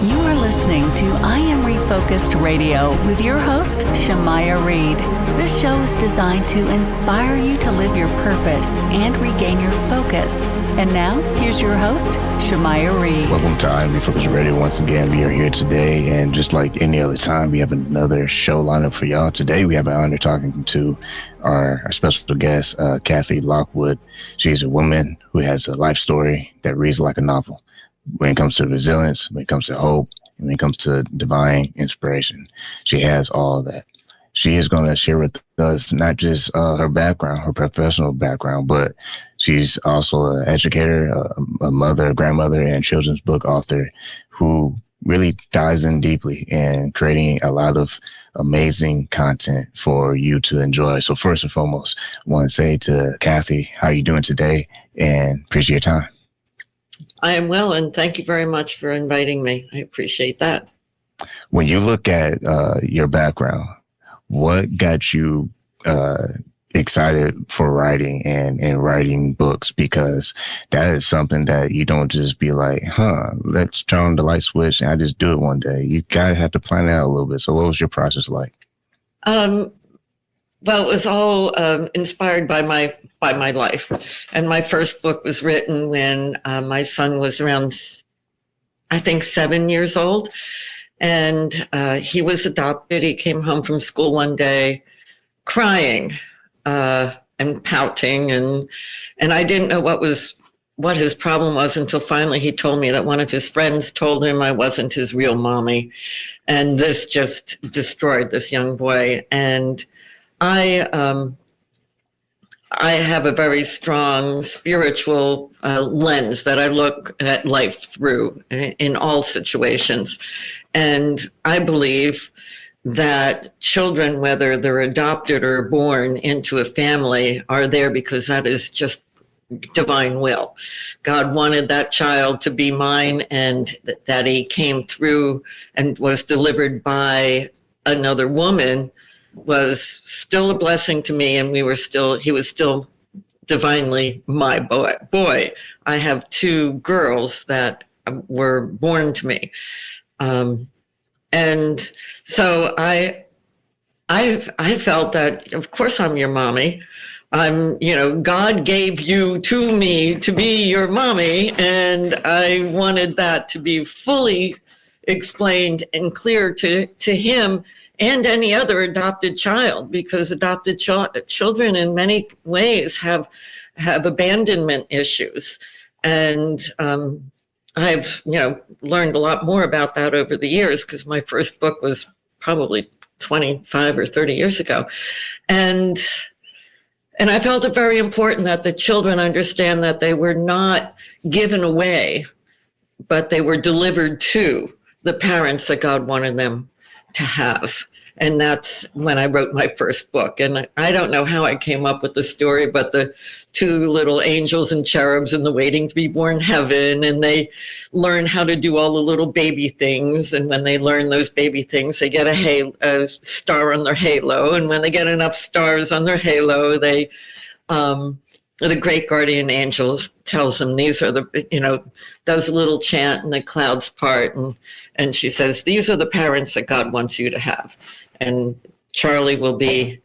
You are listening to I Am Refocused Radio with your host, Shamaya Reed. This show is designed to inspire you to live your purpose and regain your focus. And now, here's your host, Shamaya Reed. Welcome to I Am Refocused Radio once again. We are here today, and just like any other time, we have another show lineup for y'all. Today, we have an honor talking to our special guest, Kathi Lockwood. She's a woman who has a life story that reads like a novel. When it comes to resilience, when it comes to hope, and when it comes to divine inspiration, she has all of that. She is going to share with us not just her background, her professional background, but she's also an educator, a mother, a grandmother, and children's book author who really dives in deeply in creating a lot of amazing content for you to enjoy. So first and foremost, I want to say to Kathi, how are you doing today? And appreciate your time. I am well, and thank you very much for inviting me. I appreciate that. When you look at your background, what got you excited for writing and writing books? Because that is something that you don't just be like, let's turn on the light switch and I just do it one day. You gotta have to plan out a little bit. So what was your process like? Well, it was all inspired by my life. And my first book was written when my son was around, I think, 7 years old. And he was adopted. He came home from school one day crying and pouting. And I didn't know what his problem was until finally he told me that one of his friends told him I wasn't his real mommy. And this just destroyed this young boy. And I have a very strong spiritual lens that I look at life through in all situations. And I believe that children, whether they're adopted or born into a family, are there because that is just divine will. God wanted that child to be mine, and that he came through and was delivered by another woman was still a blessing to me, and he was still divinely my boy. I have two girls that were born to me. And so I felt that, of course, I'm your mommy. God gave you to me to be your mommy, and I wanted that to be fully explained and clear to him and any other adopted child, because adopted children in many ways have abandonment issues. And I've learned a lot more about that over the years, because my first book was probably 25 or 30 years ago. And I felt it very important that the children understand that they were not given away, but they were delivered to the parents that God wanted them to have. And that's when I wrote my first book. And I don't know how I came up with the story, but the two little angels and cherubs in the waiting to be born heaven, and they learn how to do all the little baby things. And when they learn those baby things, they get a star on their halo. And when they get enough stars on their halo, the great guardian angel tells them, these are does a little chant, and the clouds part. And she says, these are the parents that God wants you to have. And Charlie will be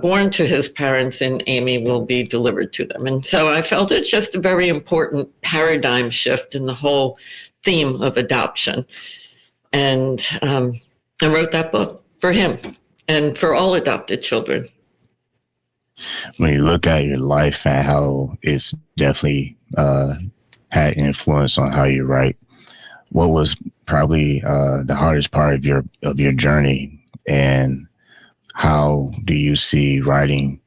born to his parents, and Amy will be delivered to them. And so I felt it's just a very important paradigm shift in the whole theme of adoption. And I wrote that book for him and for all adopted children. When you look at your life and how it's definitely had influence on how you write, what was probably the hardest part of your journey, and how do you see writing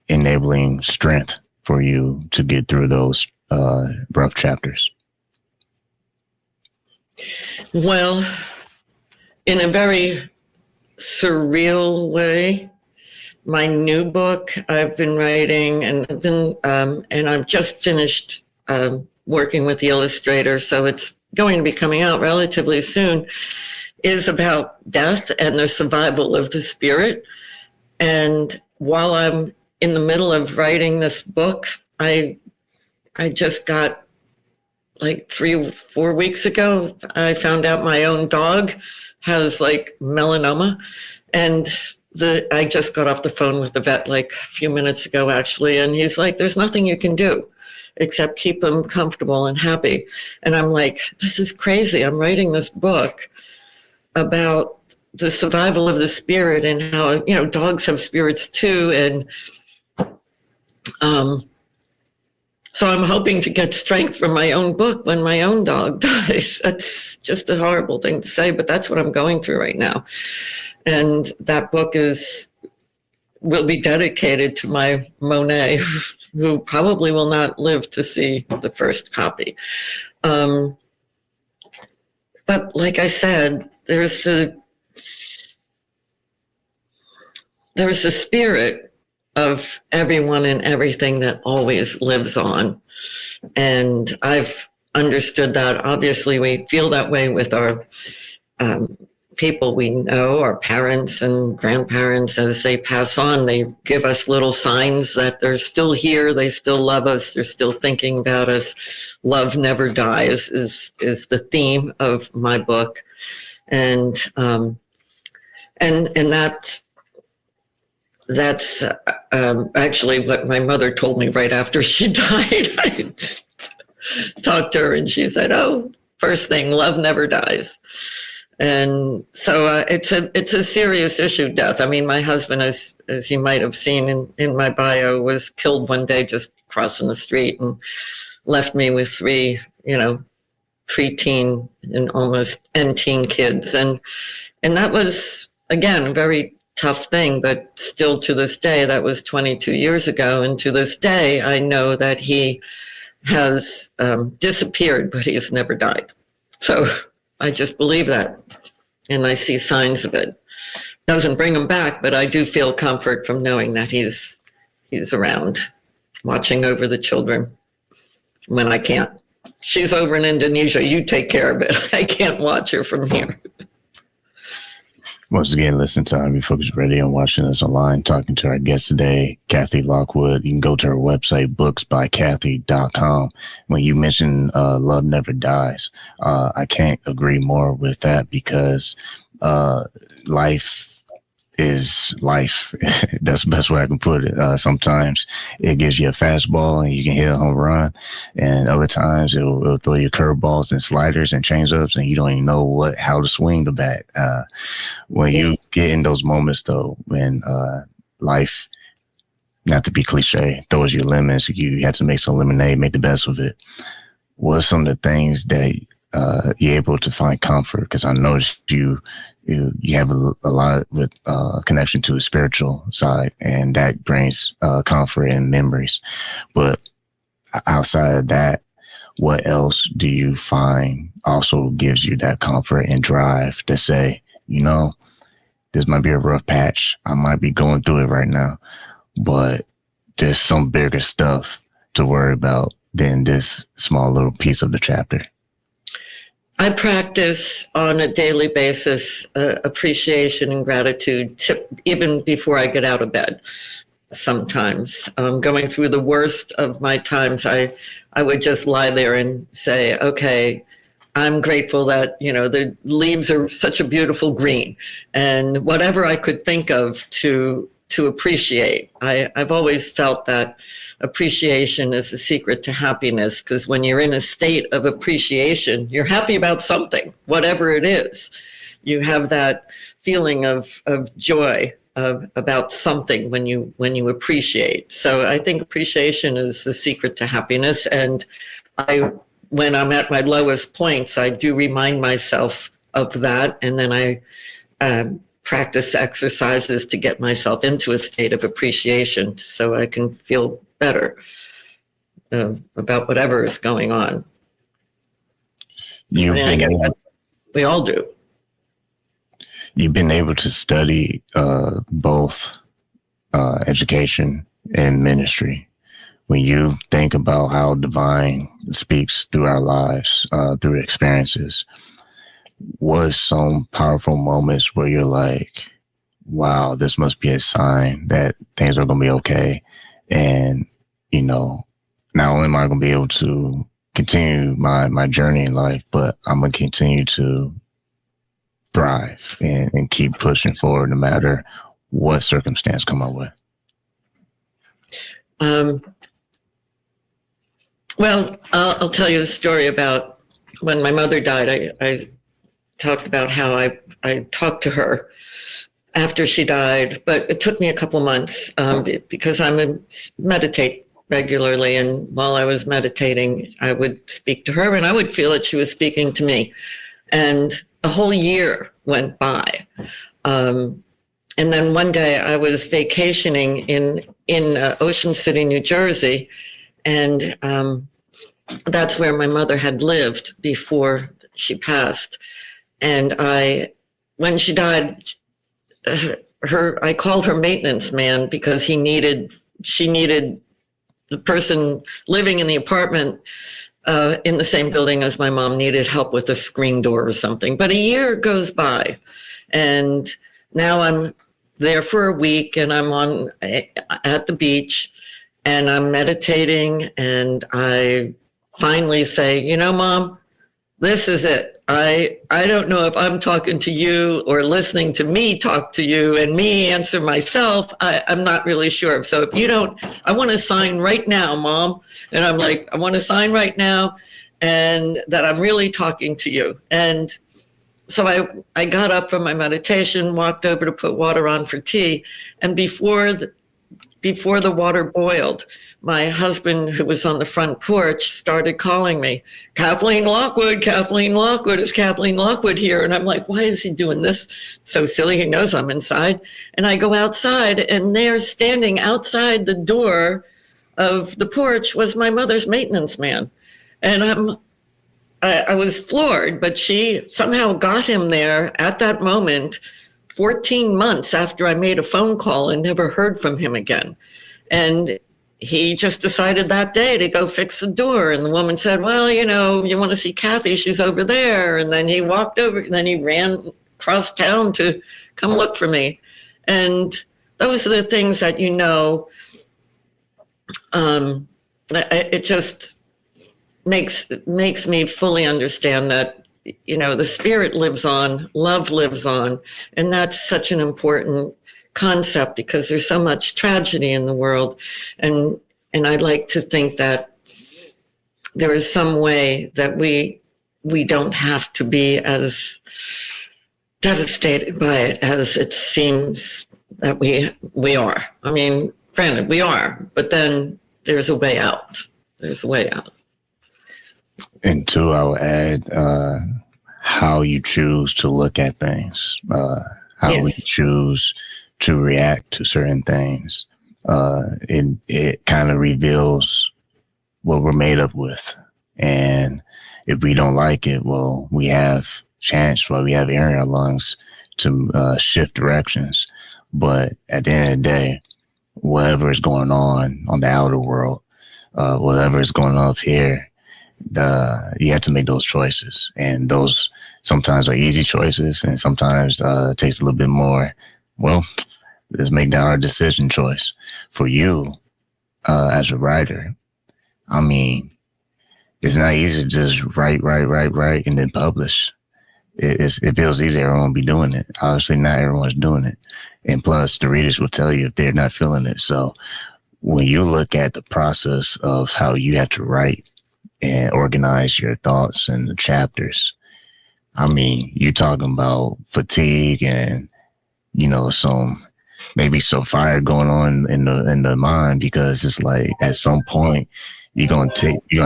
enabling strength for you to get through those rough chapters? Well, in a very surreal way, my new book I've been writing, and I've just finished working with the illustrator, so it's going to be coming out relatively soon, is about death and the survival of the spirit. And while I'm in the middle of writing this book, I just got like 3 or 4 weeks ago, I found out my own dog has like melanoma. And I just got off the phone with the vet like a few minutes ago, actually. And he's like, there's nothing you can do except keep them comfortable and happy. And I'm like, this is crazy. I'm writing this book about the survival of the spirit and how, dogs have spirits too. And so I'm hoping to get strength from my own book when my own dog dies. That's just a horrible thing to say, but that's what I'm going through right now. And that book will be dedicated to my Monet, who probably will not live to see the first copy. But like I said, there's the spirit of everyone and everything that always lives on. And I've understood that. Obviously, we feel that way with our people we know, our parents and grandparents. As they pass on, they give us little signs that they're still here, they still love us, they're still thinking about us. Love never dies is the theme of my book. And that's actually what my mother told me right after she died. I just talked to her and she said, oh, first thing, love never dies. And so it's a serious issue, death. I mean, my husband, as you might have seen in my bio, was killed one day just crossing the street and left me with 3, preteen and almost teen kids. And that was, again, a very tough thing, but still to this day, that was 22 years ago. And to this day, I know that he has disappeared, but he has never died. So I just believe that. And I see signs of it. Doesn't bring him back, but I do feel comfort from knowing that he's around, watching over the children when I can't. She's over in Indonesia. You take care of it. I can't watch her from here. Once again, listen to Refocused Radio and watching us online, talking to our guest today, Kathi Lockwood. You can go to her website, booksbykathi.com. When you mentioned Love Never Dies, I can't agree more with that because life is life. That's the best way I can put it. Sometimes it gives you a fastball and you can hit a home run, and other times it'll throw you curveballs and sliders and changeups, and you don't even know how to swing the bat. When you get in those moments, though, when life, not to be cliche, throws you lemons, you have to make some lemonade, make the best of it. What are some of the things that you're able to find comfort? Because I noticed you have a lot with connection to the spiritual side, and that brings comfort and memories. But outside of that, what else do you find also gives you that comfort and drive to say, this might be a rough patch, I might be going through it right now, but there's some bigger stuff to worry about than this small little piece of the chapter? I practice on a daily basis appreciation and gratitude, even before I get out of bed. Sometimes going through the worst of my times, I would just lie there and say, okay, I'm grateful that, the leaves are such a beautiful green, and whatever I could think of to appreciate. I've always felt that appreciation is the secret to happiness, because when you're in a state of appreciation, you're happy about something, whatever it is. You have that feeling of joy about something when you appreciate. So I think appreciation is the secret to happiness. And when I'm at my lowest points, I do remind myself of that, and then I practice exercises to get myself into a state of appreciation so I can feel better about whatever is going on. We all do. You've been able to study both education and ministry. When you think about how divine speaks through our lives, through experiences, was some powerful moments where you're like, wow, this must be a sign that things are going to be okay. And, not only am I going to be able to continue my journey in life, but I'm going to continue to thrive and keep pushing forward no matter what circumstance come my way. Well, I'll tell you a story about when my mother died. I talked about how I talked to her after she died, but it took me a couple months because I meditate regularly, and while I was meditating, I would speak to her, and I would feel that she was speaking to me. And a whole year went by. And then one day I was vacationing in Ocean City, New Jersey, and that's where my mother had lived before she passed. And when she died, I called her maintenance man because she needed the person living in the apartment in the same building as my mom needed help with a screen door or something. But a year goes by, and now I'm there for a week, and I'm at the beach, and I'm meditating, and I finally say, Mom, this is it. I don't know if I'm talking to you or listening to me talk to you and me answer myself. I'm not really sure. So if you don't, I want to sign right now, Mom. And I'm like, I want to sign right now, and that I'm really talking to you. And so I got up from my meditation, walked over to put water on for tea. And before the water boiled, my husband, who was on the front porch, started calling me, Kathleen Lockwood, is Kathleen Lockwood here? And I'm like, why is he doing this? So silly, he knows I'm inside. And I go outside, and there, standing outside the door of the porch, was my mother's maintenance man. And I was floored, but she somehow got him there at that moment, 14 months after I made a phone call and never heard from him again. And he just decided that day to go fix the door. And the woman said, well, you want to see Kathy? She's over there. And then he walked over, and then he ran across town to come look for me. And those are the things that, it just makes me fully understand that, the spirit lives on, love lives on. And that's such an important concept because there's so much tragedy in the world. And I'd like to think that there is some way that we don't have to be as devastated by it as it seems that we are. I mean, granted, we are, but then there's a way out. There's a way out. And two, I would add how you choose to look at things, how we choose to react to certain things. It kind of reveals what we're made up with. And if we don't like it, well, we have chance, we have air in our lungs to shift directions. But at the end of the day, whatever is going on the outer world, whatever is going on up here, you have to make those choices. And those sometimes are easy choices, and sometimes it takes a little bit more. Well, let's make that our decision choice. For you, as a writer, I mean, it's not easy to just write, and then publish. It feels easy. Everyone will be doing it. Obviously, not everyone's doing it. And plus, the readers will tell you if they're not feeling it. So when you look at the process of how you have to write and organize your thoughts and the chapters, I mean, you're talking about fatigue and, some fire going on in the mind, because it's like at some point you're gonna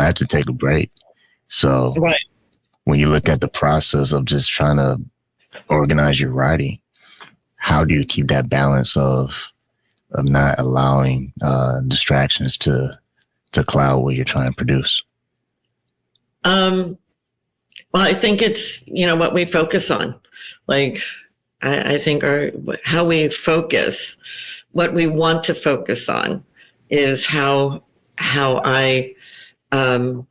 have to take a break. So right. When you look at the process of just trying to organize your writing, how do you keep that balance of not allowing distractions to cloud what you're trying to produce? Well, I think it's, what we focus on. Like, I think how we focus, what we want to focus on is how I do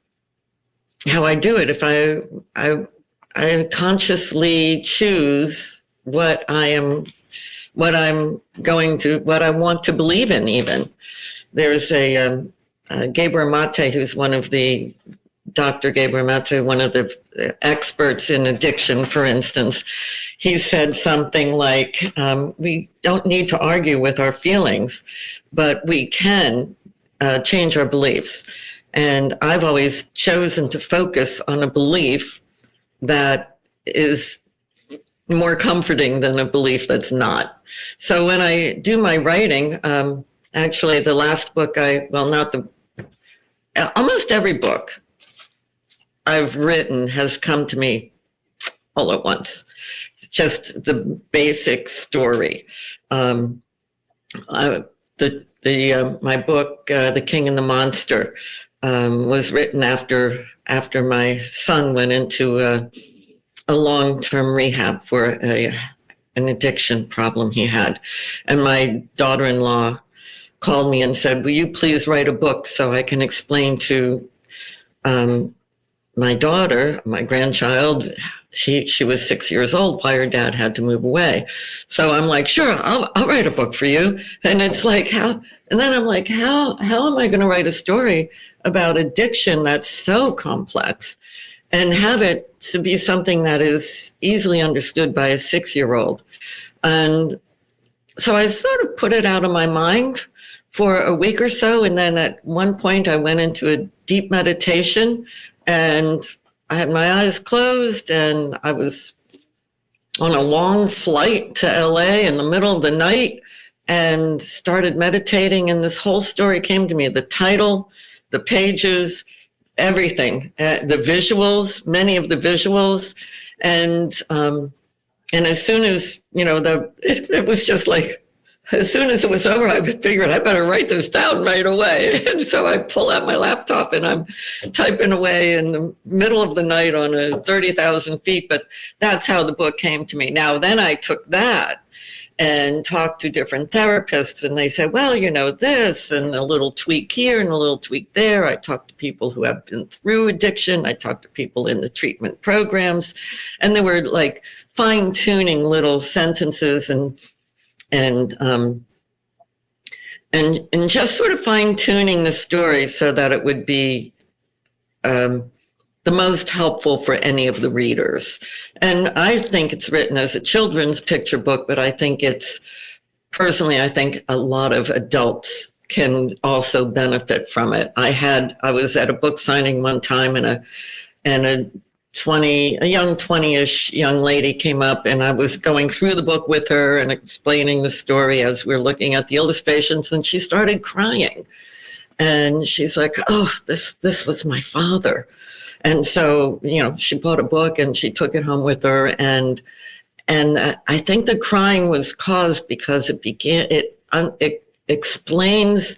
it. If I consciously choose what I want to believe in. Even there's a Gabor Mate, who's one of the Dr. Gabriel Matter, one of the experts in addiction, for instance, he said something like, we don't need to argue with our feelings, but we can change our beliefs. And I've always chosen to focus on a belief that is more comforting than a belief that's not. So when I do my writing, actually the last book almost every book I've written has come to me all at once. Just the basic story. My book, The King and the Monster, was written after my son went into a long-term rehab for an addiction problem he had. And my daughter-in-law called me and said, will you please write a book so I can explain to my daughter, my grandchild, she was 6 years old, why her dad had to move away. So I'm like, sure, I'll write a book for you. And it's like, how? And then I'm like, how am I going to write a story about addiction that's so complex and have it to be something that is easily understood by a 6-year-old? And so I sort of put it out of my mind for a week or so. And then at one point I went into a deep meditation and I had my eyes closed and I was on a long flight to LA in the middle of the night and started meditating. And this whole story came to me, the title, the pages, everything, the visuals, many of the visuals. And as soon as, it was just like, as soon as it was over, I figured I better write this down right away. And so I pull out my laptop and I'm typing away in the middle of the night on 30,000 feet. But that's how the book came to me. Now, then I took that and talked to different therapists and they said, well, this and a little tweak here and a little tweak there. I talked to people who have been through addiction. I talked to people in the treatment programs, and they were like fine tuning little sentences and just sort of fine tuning the story so that it would be the most helpful for any of the readers. And I think it's written as a children's picture book, but I think I think a lot of adults can also benefit from it. I was at a book signing one time and a young 20-ish young lady came up and I was going through the book with her and explaining the story as we're looking at the illustrations, and she started crying. And she's like, oh, this was my father. And so, she bought a book and she took it home with her. And I think the crying was caused because it explains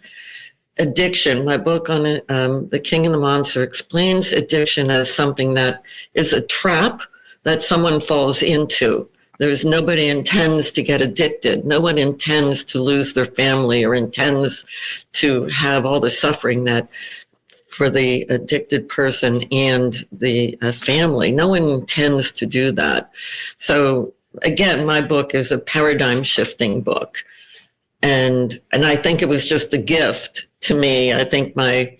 addiction. My book on The King and the Monster explains addiction as something that is a trap that someone falls into. Nobody intends to get addicted. No one intends to lose their family or intends to have all the suffering that for the addicted person and the family. No one intends to do that. So again, my book is a paradigm shifting book. And I think it was just a gift to me. I think I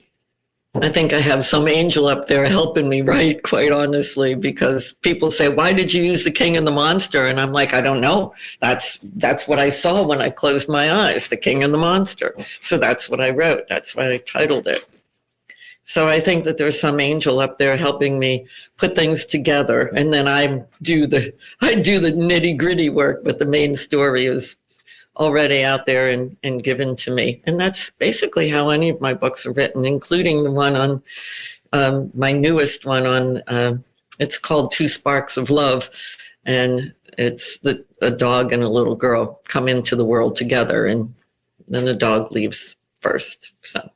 have some angel up there helping me write, quite honestly, because people say, why did you use The King and the Monster? And I'm like, I don't know. That's what I saw when I closed my eyes, The King and the Monster. So that's what I wrote. That's why I titled it. So I think that there's some angel up there helping me put things together. And then I do the nitty gritty work, but the main story is already out there and given to me. And that's basically how any of my books are written, including the one on my newest one on, it's called Two Sparks of Love. And it's a dog and a little girl come into the world together, and then the dog leaves first. So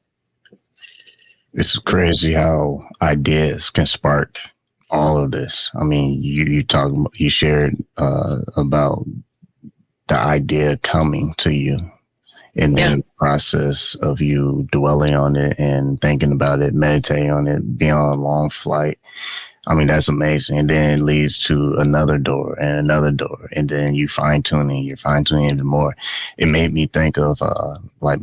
it's crazy how ideas can spark all of this. I mean, you shared about the idea coming to you, and then the process of you dwelling on it and thinking about it, meditating on it, being on a long flight. I mean, that's amazing. And then it leads to another door and another door. And then you're fine tuning even more. It made me think of like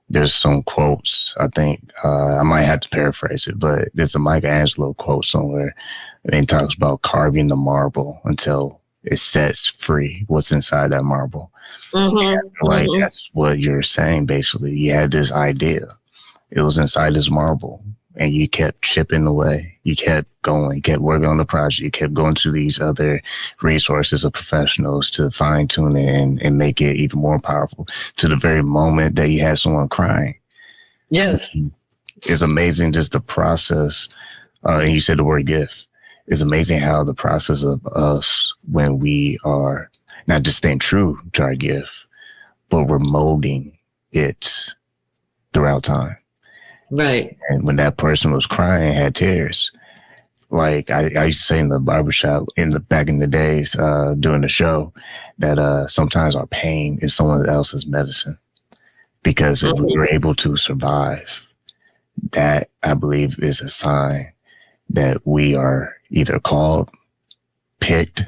there's some quotes, I think, I might have to paraphrase it, but there's a Michelangelo quote somewhere, and it talks about carving the marble until it sets free what's inside that marble. Like, that's what you're saying, basically. You had this idea. It was inside this marble, and you kept chipping away. You kept going, you kept working on the project. You kept going to these other resources of professionals to fine tune it and make it even more powerful, to the very moment that you had someone crying. Yes. It's amazing just the process. And you said the word gift. It's amazing how the process of us, when we are not just staying true to our gift, but we're molding it throughout time. Right. And when that person was crying, had tears, like I used to say in the barbershop back in the days, during the show, that sometimes our pain is someone else's medicine. Because if we were able to survive, that, I believe, is a sign that we are either called, picked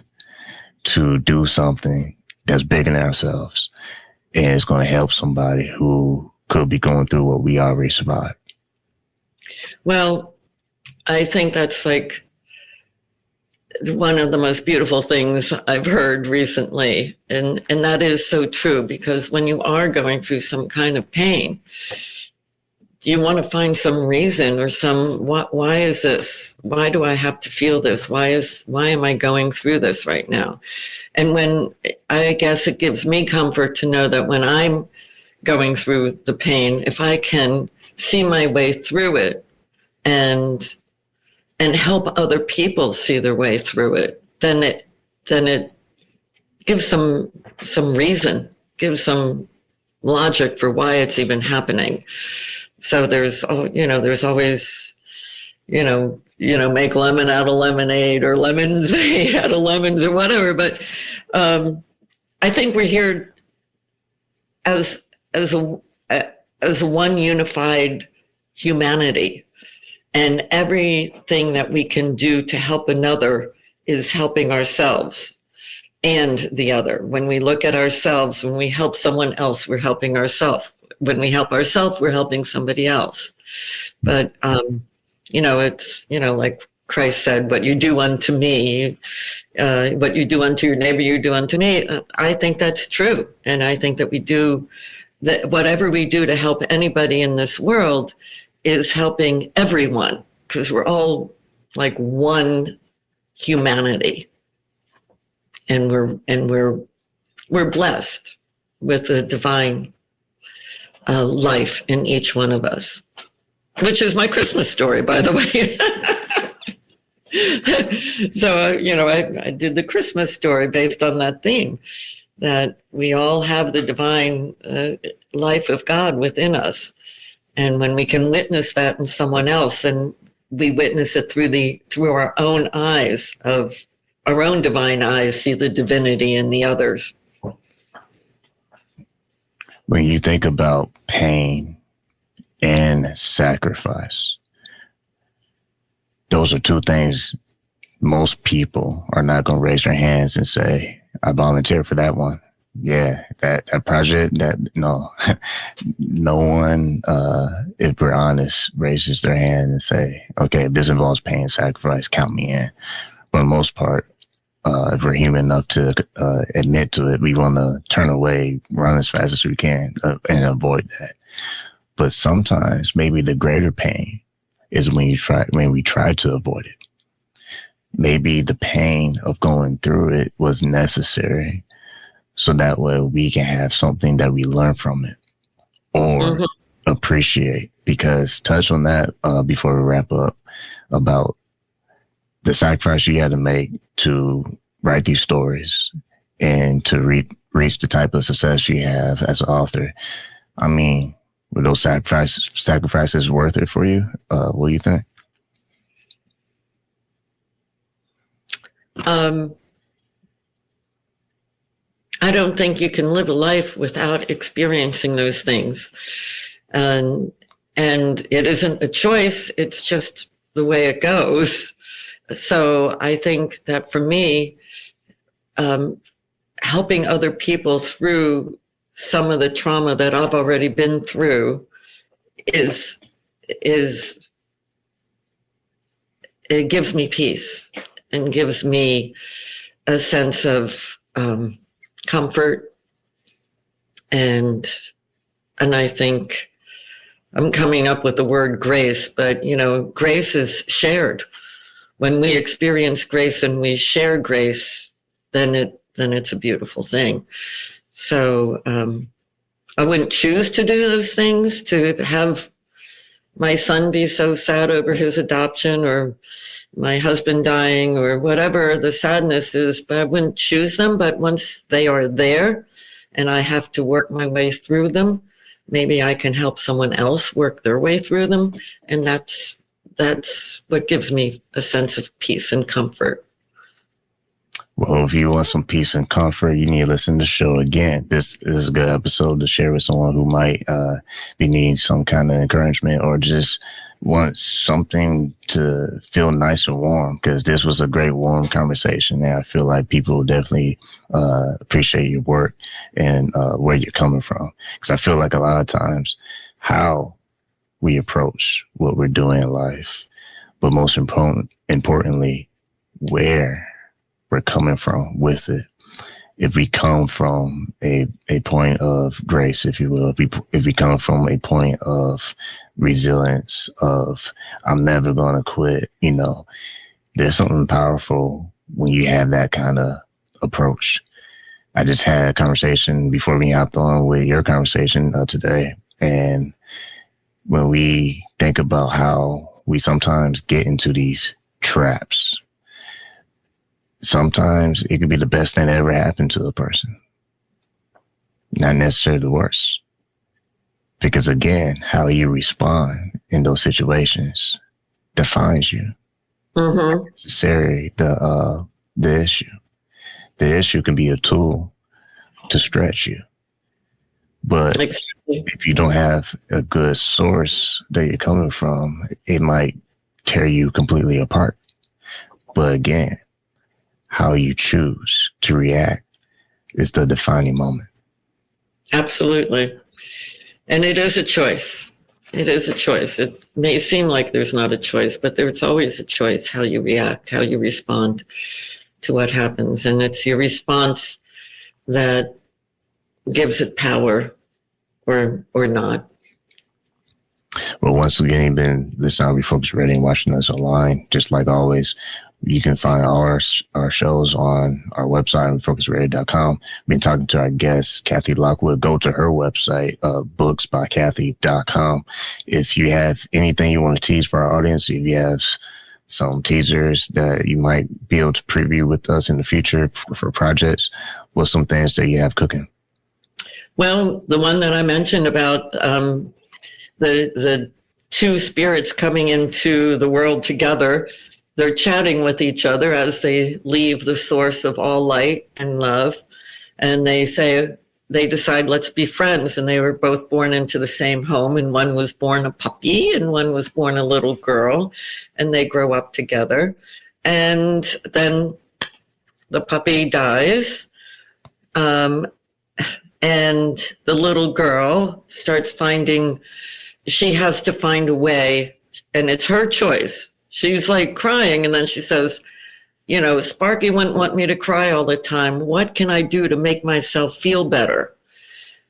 to do something that's bigger than ourselves, and it's going to help somebody who could be going through what we already survived. Well, I think that's like one of the most beautiful things I've heard recently. And that is so true, because when you are going through some kind of pain, you want to find some reason or why is this? Why do I have to feel this? Why am I going through this right now? And when, I guess it gives me comfort to know that when I'm going through the pain, if I can see my way through it and help other people see their way through it, then it gives some reason, gives some logic for why it's even happening. So there's always, make lemon out of lemonade or lemonade out of lemons or whatever. But I think we're here as a one unified humanity, and everything that we can do to help another is helping ourselves and the other. When we look at ourselves, when we help someone else, we're helping ourselves. When we help ourselves, we're helping somebody else. But, it's, like Christ said, what you do unto me, what you do unto your neighbor, you do unto me. I think that's true. And I think that we do that. Whatever we do to help anybody in this world is helping everyone, because we're all like one humanity. And we're blessed with the divine life in each one of us, which is my Christmas story, by the way. So, I did the Christmas story based on that theme, that we all have the divine life of God within us. And when we can witness that in someone else, then we witness it through our own eyes, of our own divine eyes, see the divinity in the others. When you think about pain and sacrifice, those are two things most people are not going to raise their hands and say, I volunteer for that one. Yeah, that project, no one, if we're honest, raises their hand and say, okay, if this involves pain and sacrifice, count me in. For the most part, if we're human enough to admit to it, we want to turn away, run as fast as we can, and avoid that. But sometimes maybe the greater pain is when we try to avoid it. Maybe the pain of going through it was necessary, so that way we can have something that we learn from it or appreciate. Because touch on that before we wrap up, about the sacrifice you had to make to write these stories and to reach the type of success you have as an author. I mean, were those sacrifices worth it for you? What do you think? I don't think you can live a life without experiencing those things. And it isn't a choice. It's just the way it goes. So I think that for me, helping other people through some of the trauma that I've already been through is it gives me peace and gives me a sense of comfort, and I think I'm coming up with the word grace, but grace is shared. When we experience grace and we share grace, then it's a beautiful thing. So I wouldn't choose to do those things, to have my son be so sad over his adoption or my husband dying or whatever the sadness is, but I wouldn't choose them. But once they are there and I have to work my way through them, maybe I can help someone else work their way through them. And that's what gives me a sense of peace and comfort. Well, if you want some peace and comfort, you need to listen to the show again. This is a good episode to share with someone who might be needing some kind of encouragement or just want something to feel nice and warm, because this was a great warm conversation. And I feel like people will definitely appreciate your work and where you're coming from. Because I feel like a lot of times how we approach what we're doing in life, but most importantly, where we're coming from with it. If we come from a point of grace, if you will, if we come from a point of resilience, of I'm never going to quit, there's something powerful when you have that kind of approach. I just had a conversation before we hopped on with your conversation today. And when we think about how we sometimes get into these traps, sometimes it could be the best thing that ever happened to a person, not necessarily the worst. Because again, how you respond in those situations defines you. Mm-hmm. Not necessarily the issue. The issue can be a tool to stretch you. But exactly. If you don't have a good source that you're coming from, it might tear you completely apart. But again, how you choose to react is the defining moment. Absolutely. And it is a choice. It is a choice. It may seem like there's not a choice, but there's always a choice how you react, how you respond to what happens. And it's your response that gives it power or not. Well, once again, you've been listening to Refocused Radio and watching us online. Just like always, you can find all our shows on our website, refocusedradio.com. We've been talking to our guest, Kathi Lockwood. Go to her website, booksbykathi.com. If you have anything you want to tease for our audience, if you have some teasers that you might be able to preview with us in the future for projects, what's some things that you have cooking? Well, the one that I mentioned about the two spirits coming into the world together, they're chatting with each other as they leave the source of all light and love. And they decide, let's be friends. And they were both born into the same home. And one was born a puppy and one was born a little girl. And they grow up together. And then the puppy dies. And the little girl starts she has to find a way, and it's her choice. She's like crying, and then she says, Sparky wouldn't want me to cry all the time. What can I do to make myself feel better?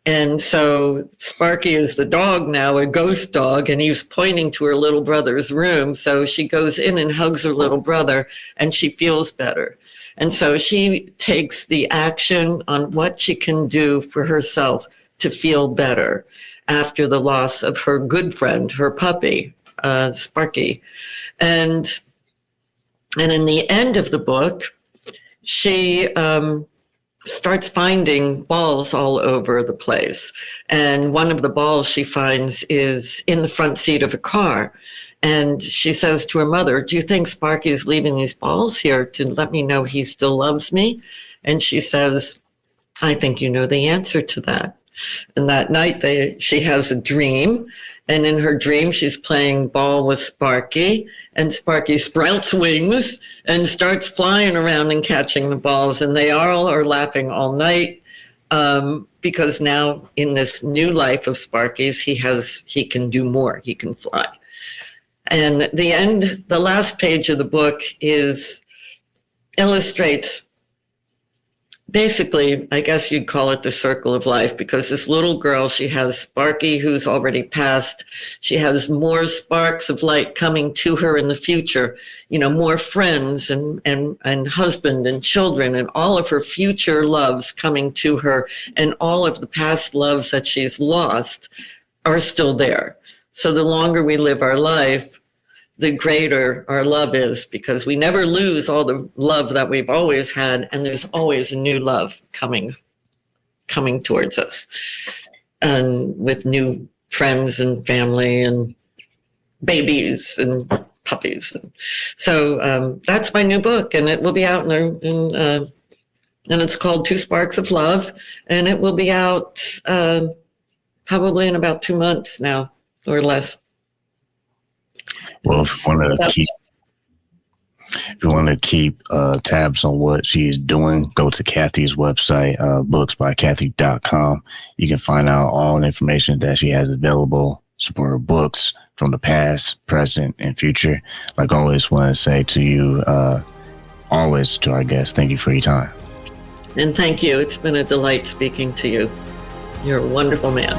And so Sparky is the dog now, a ghost dog, and he's pointing to her little brother's room. So she goes in and hugs her little brother, and she feels better. And so she takes the action on what she can do for herself to feel better after the loss of her good friend, her puppy, Sparky. And in the end of the book, she starts finding balls all over the place. And one of the balls she finds is in the front seat of a car. And she says to her mother, do you think Sparky's leaving these balls here to let me know he still loves me? And she says, I think you know the answer to that. And that night she has a dream. And in her dream, she's playing ball with Sparky. And Sparky sprouts wings and starts flying around and catching the balls. And they all are laughing all night. because now in this new life of Sparky's, he can do more. He can fly. And the last page of the book illustrates, basically, I guess you'd call it the circle of life, because this little girl, she has Sparky, who's already passed. She has more sparks of light coming to her in the future, more friends and husband and children, and all of her future loves coming to her, and all of the past loves that she's lost are still there. So the longer we live our life, the greater our love is, because we never lose all the love that we've always had, and there's always a new love coming towards us, and with new friends and family and babies and puppies. So that's my new book, and it will be out and it's called Two Sparks of Love, and it will be out probably in about 2 months now or less. Well, if you want to keep tabs on what she's doing, go to Kathi's website, booksbykathi.com. You can find out all the information that she has available, support her books from the past, present, and future. Like always, want to say to you, always to our guests, thank you for your time. And thank you. It's been a delight speaking to you. You're a wonderful man.